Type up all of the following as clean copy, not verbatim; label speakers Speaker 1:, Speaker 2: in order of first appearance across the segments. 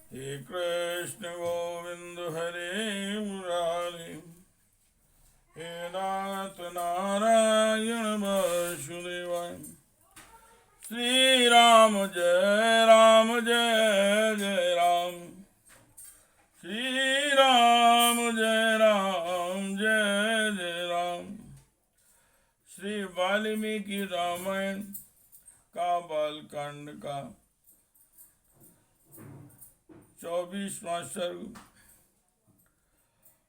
Speaker 1: हे कृष्ण गोविंद हरे मुरारी, हे नाथ नारायण वासुदेवाय। श्री राम जय जय राम, श्री राम जय जय राम। श्री वाल्मीकि रामायण का बालकांड का 24वां सर्ग।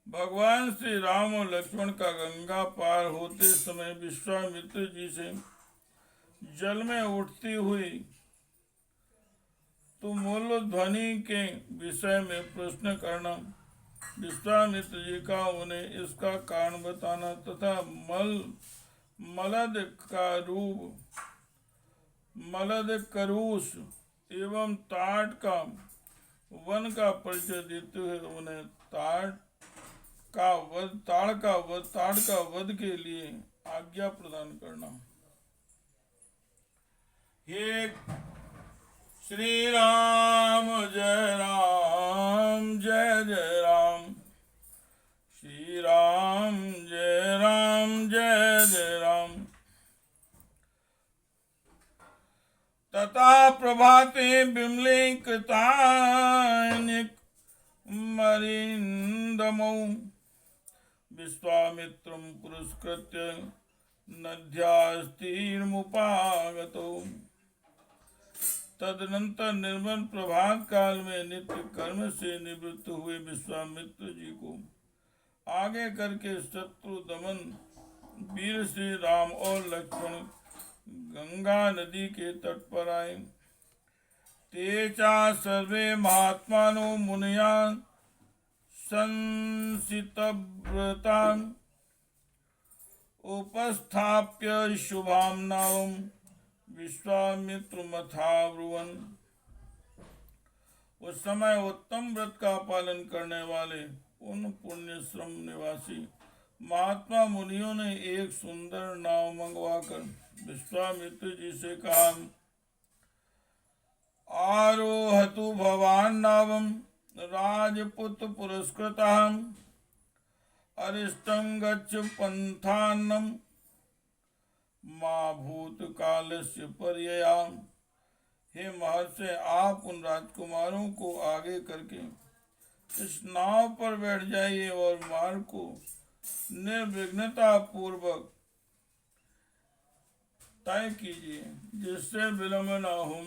Speaker 1: भगवान श्री राम और लक्ष्मण का गंगा पार होते समय विश्वामित्र जी से जल में उठती हुई तुमुल ध्वनि के विषय में प्रश्न करना, विश्वामित्र जी का उन्हें इसका कारण बताना तथा मलद का रूप, मलद करूस एवं ताड़ का वन का परिचय देते हुए उन्हें ताड़ का वध के लिए आज्ञा प्रदान करना। हे श्री राम जय जय राम, श्री राम जय जय राम। तथा प्रभाते बिमले कृतानिक मरिंदमौ विश्वामित्रं पुरस्कृत्य नद्यास्तीर्मुपागतो। तदनंतर निर्मल प्रभात काल में नित्य कर्म से निवृत्त हुए विश्वामित्र जी को आगे करके शत्रु दमन वीर श्री राम और लक्ष्मण गंगा नदी के तट पर आए। ते चा सर्वे महात्मानो मुनया संसितव्रता उपस्थाप्य शुभाम नाम विश्वामित्र मथाब्रुवन। उस समय उत्तम व्रत का पालन करने वाले उन पुण्य श्रम निवासी महात्मा मुनियों ने एक सुंदर नाव मंगवाकर विश्वामित्र जी से कहा, आरोहतु भवान नावम राजपुत्र पुरस्कृतः अरिष्टं गच्छ पंथान्नम मां भूत कालस्य पर्यया। हे महर्षि, आप उन राजकुमारों को आगे करके इस नाव पर बैठ जाइए और मार्ग को निर्विघ्नता पूर्वक तय कीजिए, जिससे विलंब न हो।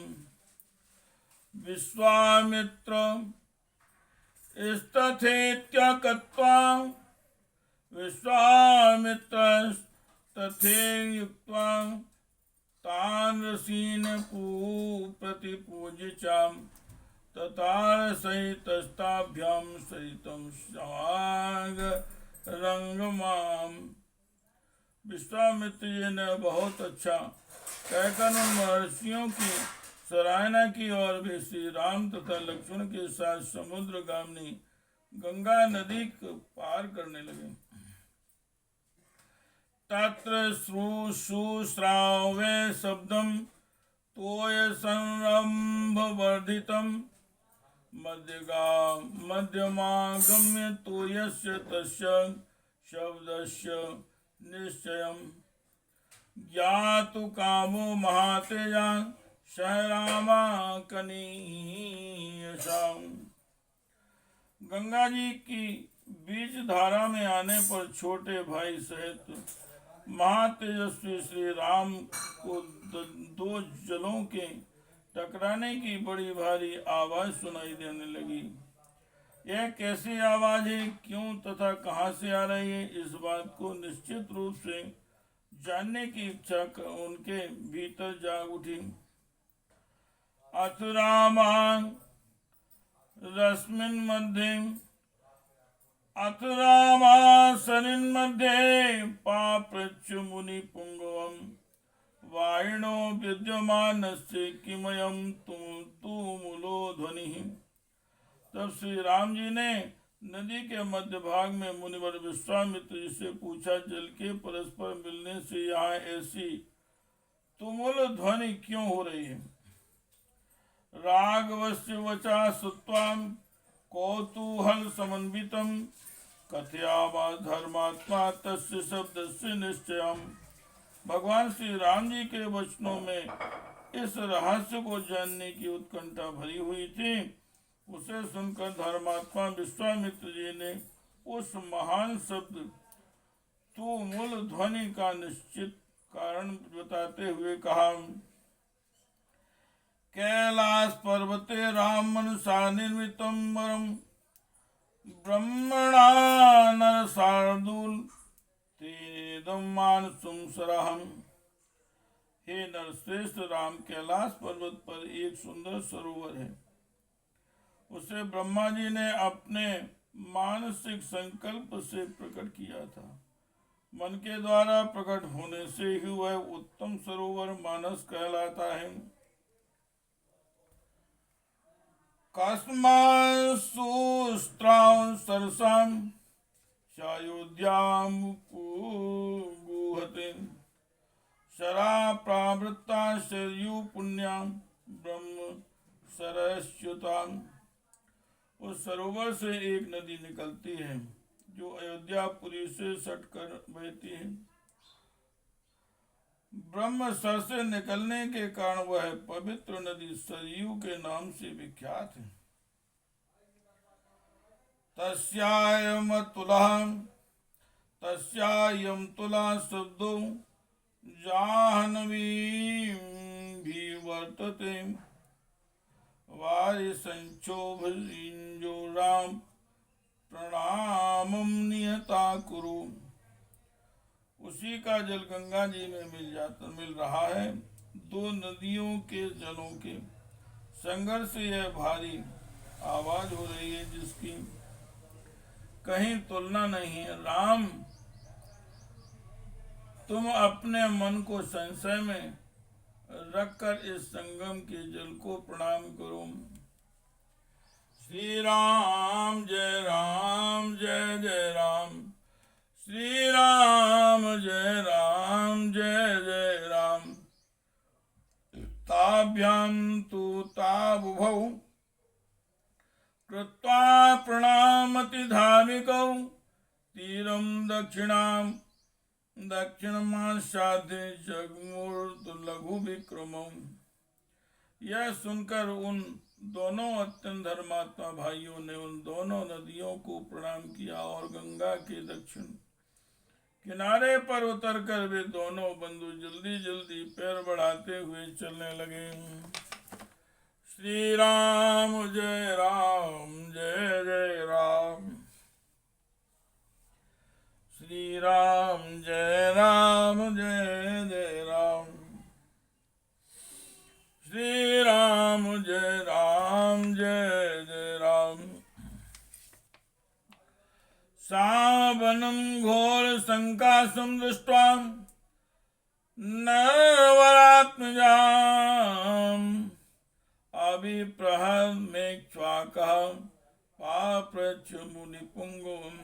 Speaker 1: विश्वामित्र स्तथेत्युक्त्वा विश्वामित्र तथेयुक्त्वा तान् ऋषीन् प्रतिपूज्य च ततारसहितस्ताभ्यां सहितं समागरंगमाम्। विश्वामित्र जी ने बहुत अच्छा कहकर उन महर्षियों की सराहना की और वे श्री राम तथा लक्ष्मण के साथ समुद्र गामिनी गंगा नदी को पार करने लगे। तत्र शुश्रावे शब्दम तोय संरंभ वर्धितम मध्यमागम्य तोयस्य तस्य शब्दस्य निश्चयम् ज्ञातु कामो महातेजा शहरामा कनीयसाम। गंगा जी की बीच धारा में आने पर छोटे भाई सहित महातेजस्वी श्री राम को दो जलों के टकराने की बड़ी भारी आवाज सुनाई देने लगी। यह कैसी आवाज है, क्यों तथा कहाँ से आ रही है, इस बात को निश्चित रूप से जानने की इच्छा उनके भीतर जाग उठी। अथुरामासनिन्मध्ये पाप्रच्छ मुनि पुंगवम वायिनो विद्यमानस्य किमयं तुमुलो ध्वनिः। तब श्री राम जी ने नदी के मध्य भाग में मुनिवर विश्वामित्र जी से पूछा, जल के परस्पर मिलने से यहाँ ऐसी तुमुल ध्वनि क्यों हो रही है? राघवस्य वचा श्रुत्वा कौतूहल समन्वितम कथयामा धर्मात्मा तस्य शब्दस्य निश्चयम्। भगवान श्री राम जी के वचनों में इस रहस्य को जानने की उत्कंठा भरी हुई थी। उसे सुनकर धर्मात्मा विश्वामित्र जी ने उस महान शब्द तू मूल ध्वनि का निश्चित कारण बताते हुए कहा, कैलाश पर्वते राम मनुषा निर्मितम वरम ब्रह्मणा नर शार्दूल तेदम मानसुम सरहम। हे नरश्रेष्ठ, राम कैलाश पर्वत पर एक सुंदर सरोवर है। उसे ब्रह्मा जी ने अपने मानसिक संकल्प से प्रकट किया था। मन के द्वारा प्रकट होने से ही वह उत्तम सरोवर मानस कहलाता है। कस्मात्सूस्त्रां सरसां चायोध्यां गुहते शरा प्रावृत्ता शरयू पुण्यां ब्रह्म सरस्युतां। उस सरोवर से एक नदी निकलती है जो अयोध्यापुरी से सटकर बहती है। ब्रह्म सर से निकलने के कारण वह पवित्र नदी सरयू के नाम से विख्यात है। तस्यायम तुला शब्दो जाह्नवी भी वर्तते वारि संक्षोभिंजो राम प्रणामम नियता कुरु। उसी का जल गंगा जी में मिल रहा है। दो नदियों के जलों के संघर्ष से यह भारी आवाज हो रही है जिसकी कहीं तुलना नहीं है। राम, तुम अपने मन को संशय में रखकर इस संगम के जल को प्रणाम करो। श्री राम जय राम जय जय राम, श्री राम जय राम जय जय राम। ताभ्यां तु ताबुभौ कृत्वा प्रणामति धार्मिकौ तीरं दक्षिणमासाद्य जगमूर्त लघु विक्रमम्। यह सुनकर उन दोनों अत्यंत धर्मात्मा भाइयों ने उन दोनों नदियों को प्रणाम किया और गंगा के दक्षिण किनारे पर उतरकर वे दोनों बंधु जल्दी जल्दी पैर बढ़ाते हुए चलने लगे। श्री राम जय जय राम, श्री राम जय जय राम, श्री राम जय जय राम। सावनं घोर संकाशं दृष्ट्वा नरवरात्मजाम् अभिप्रहमेक्ष्वाकः पाप्रच्छ मुनिपुंगवम्।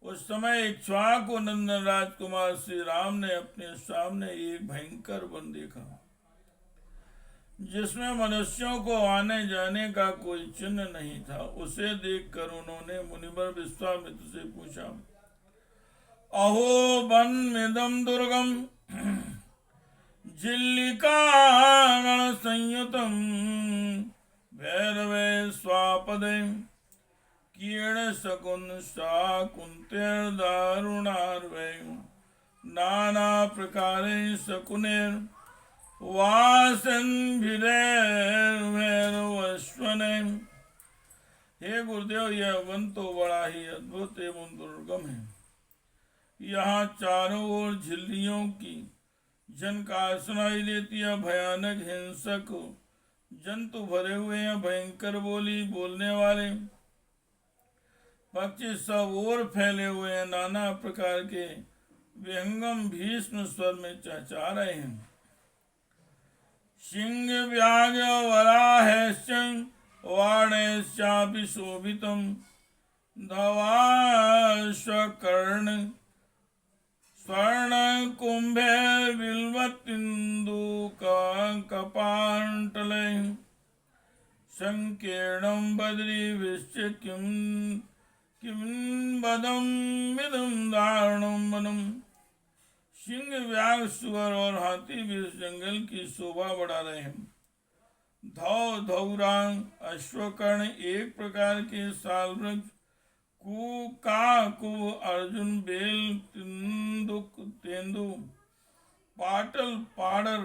Speaker 1: उस समय इक्ष्वाकु नंदन राजकुमार श्री राम ने अपने सामने एक भयंकर वन देखा जिसमें मनुष्यों को आने जाने का कोई चिन्ह नहीं था। उसे देखकर उन्होंने मुनिवर विश्वामित्र से पूछा, अहो वनमिदं दुर्गम झिल्लिकागण संयुतम भैरवे स्वापदे कीर्ण शकुन शाकुंतेर्दारुणार्वै नाना प्रकारे शकुनेर वासन्भिरेर्वैरवश्वने। हे गुरुदेव, यह वन तो बड़ा ही अद्भुत एवं दुर्गम है। यहाँ चारों ओर झिल्लियों की झनकार सुनाई देती है। भयानक हिंसक जंतु भरे हुए हैं। भयंकर बोली बोलने वाले पक्षी सब ओर फैले हुए हैं। नाना प्रकार के विहंगम भीष्म स्वर में चहचहा रहे हैं। सिंह व्याघ्र वराहश्च वाणैश्चापि शोभितं धवाश्वकर्ण स्वर्ण कुंभे बिल्वतिन्दुकपाटले संकीर्णं बद्रीभिश्च किं बदं मिदं दारुणं वनम। सिंह, व्याघ्र, सुअर और हाथी भी इस जंगल की शोभा बढ़ा रहे हैं। धौरांग, अश्वकर्ण एक प्रकार के साल वृक्ष, कुबु, अर्जुन, बेल, तेंदु, पाटल, पाड़र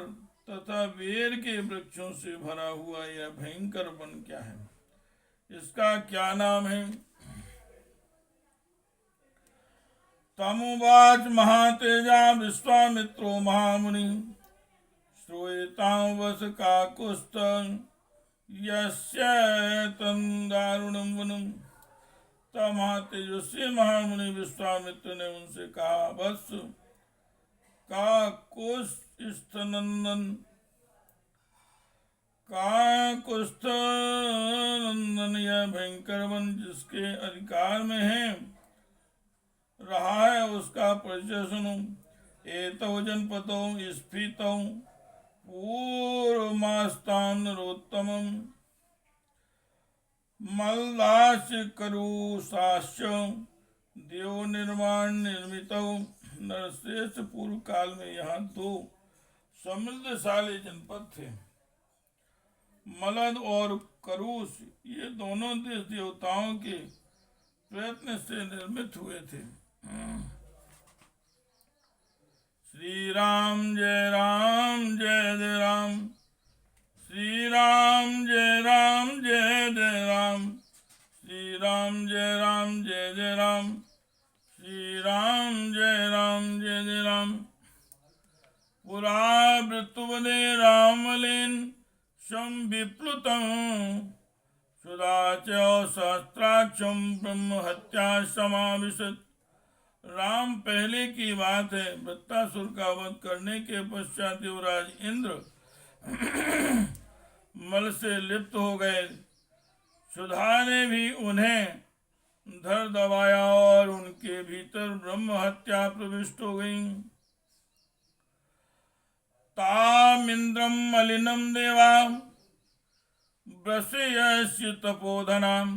Speaker 1: तथा बेर के वृक्षों से भरा हुआ यह भयंकर वन क्या है? इसका क्या नाम है? तमुवाच महातेजा विश्वामित्रो महामुनि श्रूयतां वस काकुस्थ यस्य दारुणं वनम्। तब महातेजस्वी महामुनि विश्वामित्र ने उनसे कहा, वत्स काकुस्थनंदन यह भयंकर वन जिसके अधिकार में है रहा है उसका परिचय सुनो। एतौ जनपदौ स्फीतौ पूर्वमास्तां नरोत्तमम् मलदास्य करुषाश्च देव निर्माण निर्मितौ। नरश्रेष्ठ, पूर्व काल में यहाँ 2 समृद्धशाली जनपद थे। मलद और करुष ये दोनों देश देवताओं के प्रयत्न से निर्मित हुए थे। श्री राम जय राम जय जय राम, श्री राम जय राम जय जय राम, श्री राम जय राम जय जय राम, श्री राम जय राम जय जय राम। पुरा वृत्तुवदे रामलेन शं विप्लुतं सुदाच सहस्त्राक्षं ब्रह्म हत्या समाविशत। राम पहले की बात है, वृत्तासुर का वध करने के पश्चात युवराज इंद्र मल से लिप्त हो गए। सुधा ने भी उन्हें धर दबाया और उनके भीतर ब्रह्म हत्या प्रविष्ट हो गई। तामिंद्रम मलिनम देवा ब्रशयस्य तपोधनाम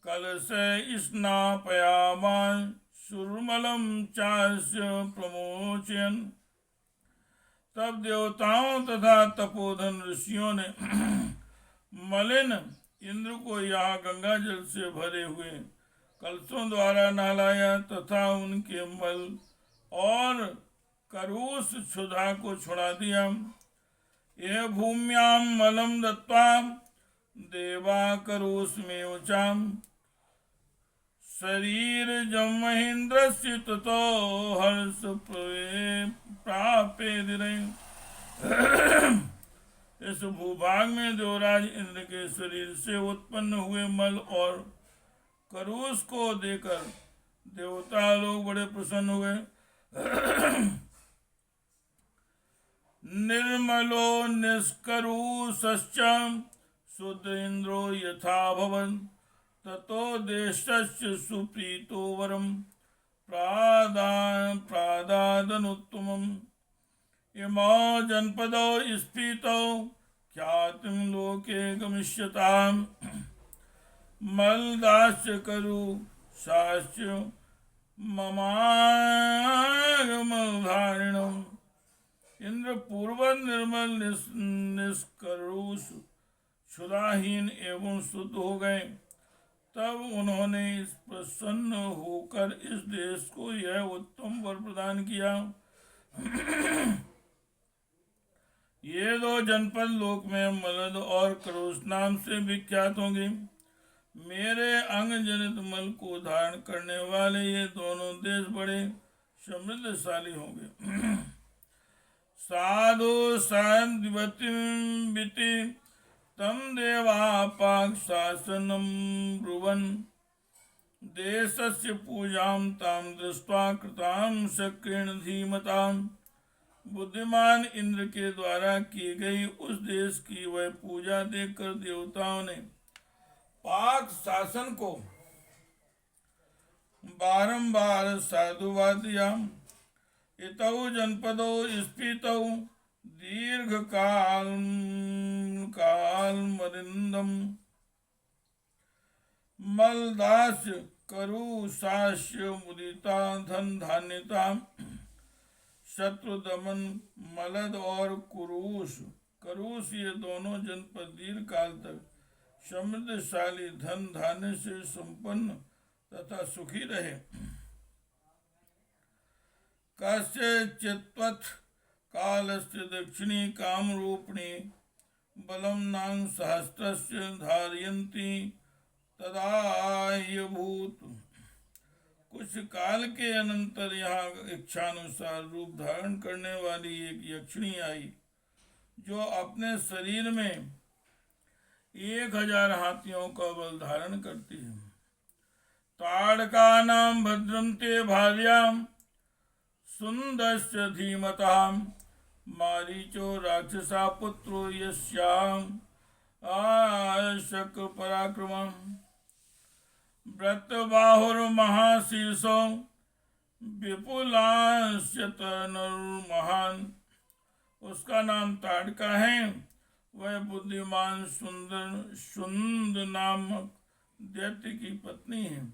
Speaker 1: कलशे स्नापयामास सुरमलम चास्य प्रमोचयन्। तब देवताओं तथा तपोधन ऋषियों ने मलिन इंद्र को यहाँ गंगा जल से भरे हुए कलशों द्वारा नहलाया तथा उनके मल और करुष क्षुधा को छुड़ा दिया। यह भूम्याम मलम दत्वा देवा करुष में उचाम शरीर जम महेंद्र से ततो हर्ष प्राप्य। इस भूभाग में देवराज इंद्र के शरीर से उत्पन्न हुए मल और करुष को देकर देवता लोग बड़े प्रसन्न हुए। निर्मलो निष्करुषश्च शुद्ध इंद्रो यथा भवन ततो देशस्य सुप्रीतो वरम प्रादादनुत्तमम्। इमौ जनपदौ स्फीतौ ख्यातिं लोके गमिष्यताम् मलदाश्च करुषाश्च ममागमधारिणम्। इंद्र पूर्वत निर्मल निष्करुष क्षुधाहीन एवं शुद्ध हो गए। तब उन्होंने प्रसन्न होकर इस देश को यह उत्तम वर प्रदान किया। ये 2 जनपद लोक में मलद और करुष नाम से विख्यात होंगे। मेरे अंग जनित मल को धारण करने वाले ये दोनों देश बड़े समृद्धशाली होंगे। साधु संदिवति तम देवापाक शासनम ब्रुवन् देशस्य पूजां ताम दृष्ट्वा कृतां शक्रेण धीमताम्। बुद्धिमान इंद्र के द्वारा की गई उस देश की वह पूजा देखकर देवताओं ने पाक शासन को बारंबार साधुवाद दिया। इतौ जनपदौ स्फीतौ दीर्घ काल काल मरिंदम मलदास्य करु सास्य मुदिता धन धान्यता शत्रु दमन मलद और कुरूस। करूस ये दोनों जनपद दीर्घ काल तक समृद्धशाली धन धान्य से संपन्न तथा सुखी रहे। कस्य चित्वत् कालस्य दक्षिणी काम रूपिणी बलम नाम सहस्त्रस्य धारयन्ति तदाह्यभूत। कुछ काल के अनंतर यहाँ इच्छानुसार रूप धारण करने वाली एक यक्षिणी आई, जो अपने शरीर में 1000 हाथियों का बल धारण करती है। ताड़का नाम भद्रंते भार्याम सुंदस्य धीमताम मारीचो राक्षसा पुत्रो यस्याम आशक पराक्रमम व्रतबाहुर्महाशीर्षो विपुलास्य तनुर्महान। उसका नाम ताड़का है। वह बुद्धिमान सुंदर सुंद नामक दैत्य की पत्नी है।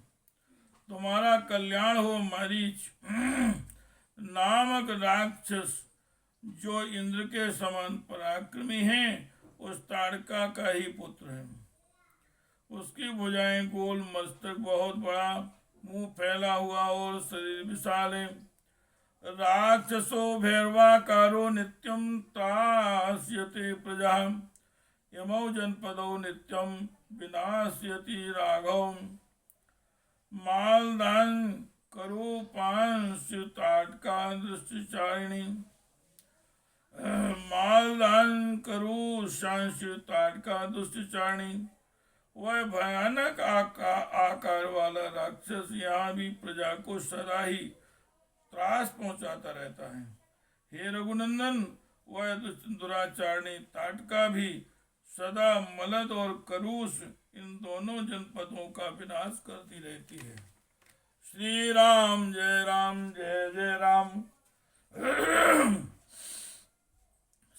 Speaker 1: तुम्हारा कल्याण हो मारीच नामक राक्षस, जो इंद्र के समान पराक्रमी है, उस ताड़का का ही पुत्र है। उसकी भुजाएं गोल, मस्तक बहुत बड़ा, मुंह फैला हुआ और शरीर विशाल है। राक्षसो भैरवाकारो नित्यम तास्यते प्रजा यमौ जनपदो नित्यम विनाश्यति राघव। मालदान करूपांश ताटका दृष्टिचारिणी मालदान करू शांश ताटका दुष्टिचारिणी। वह भयानक आकार वाला राक्षस यहाँ भी प्रजा को सदा ही त्रास पहुंचाता रहता है। हे रघुनंदन, वह दुराचारणी ताटका भी सदा मलद और करूस इन दोनों जनपदों का विनाश करती रहती है। श्री राम जय जय राम।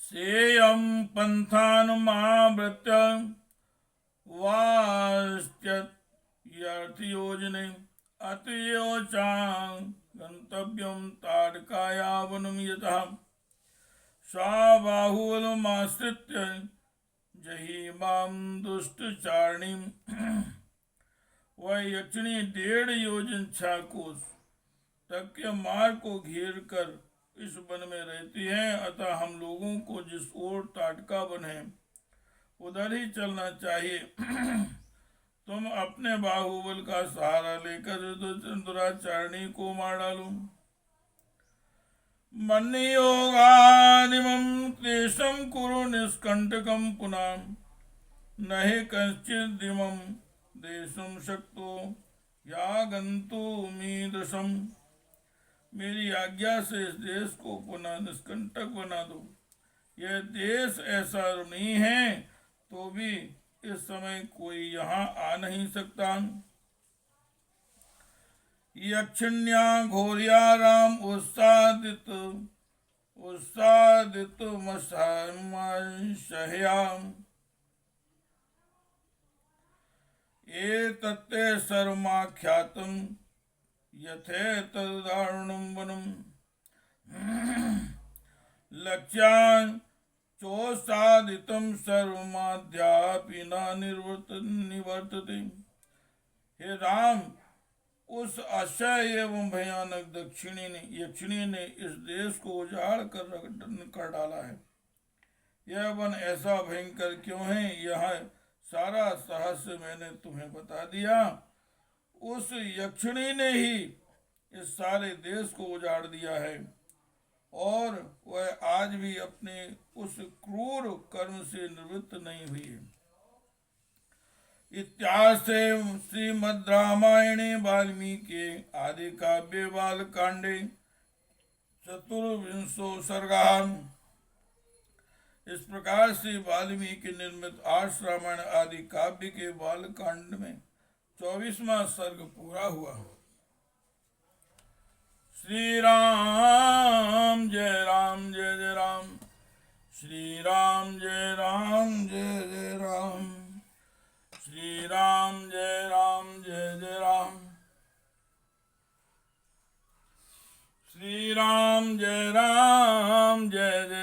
Speaker 1: सेयं पंथान महाव्रत्य वास्त्यर्थयोजने अतयोचां गंतव्यं ताड़काया वनं यतः सा बाहुबलमाश्रित्य जहीमां दुष्टचारिणीम्। वह यक्षिणी 1.5 योजन 6 कोस तक के मार्ग को घेर कर इस वन में रहती है। अतः हम लोगों को जिस ओर ताटका वन है उधर ही चलना चाहिए। तुम अपने बाहुबल का सहारा लेकर दुराचारणी को मार डालो। मन्योगानिमं क्लेशं कुरु निष्कंटकं पुनः न हि कश्चिदिमं देशं शक्तो यागन्तुमीदृशम्। मेरी आज्ञा से इस देश को पुनः निष्कंटक बना दो। यह देश ऐसा रमणीय है तो भी इस समय कोई यहाँ आ नहीं सकता। यक्षिण्या घोरिया राम उत्सादित मशाह्याम एतत्ते सर्वमाख्यातम् यथेतदारुणं वनं लक्ष्यान् चोत्सादितं सर्वमाद्यापि न निवर्तते। हे राम, उस अक्षय एवं भयानक यक्षिणी ने इस देश को उजाड़ कर डाला है। यह वन ऐसा भयंकर क्यों है, यह सारा रहस्य मैंने तुम्हें बता दिया। उस यक्षिणी ने ही इस सारे देश को उजाड़ दिया है और वह आज भी अपने उस क्रूर कर्म से निवृत्त नहीं हुई है। इत्यासे श्रीमद् रामायणे वाल्मीकि आदि काव्ये बालकांडे 24 सर्गा। इस प्रकार से वाल्मीकि निर्मित 8 रामायण आदि काव्य के बालकांड में 24वां सर्ग पूरा हुआ। श्री राम जय जय राम। श्री राम जय राम जय जय राम, श्री राम जय जय राम, श्री राम जय जय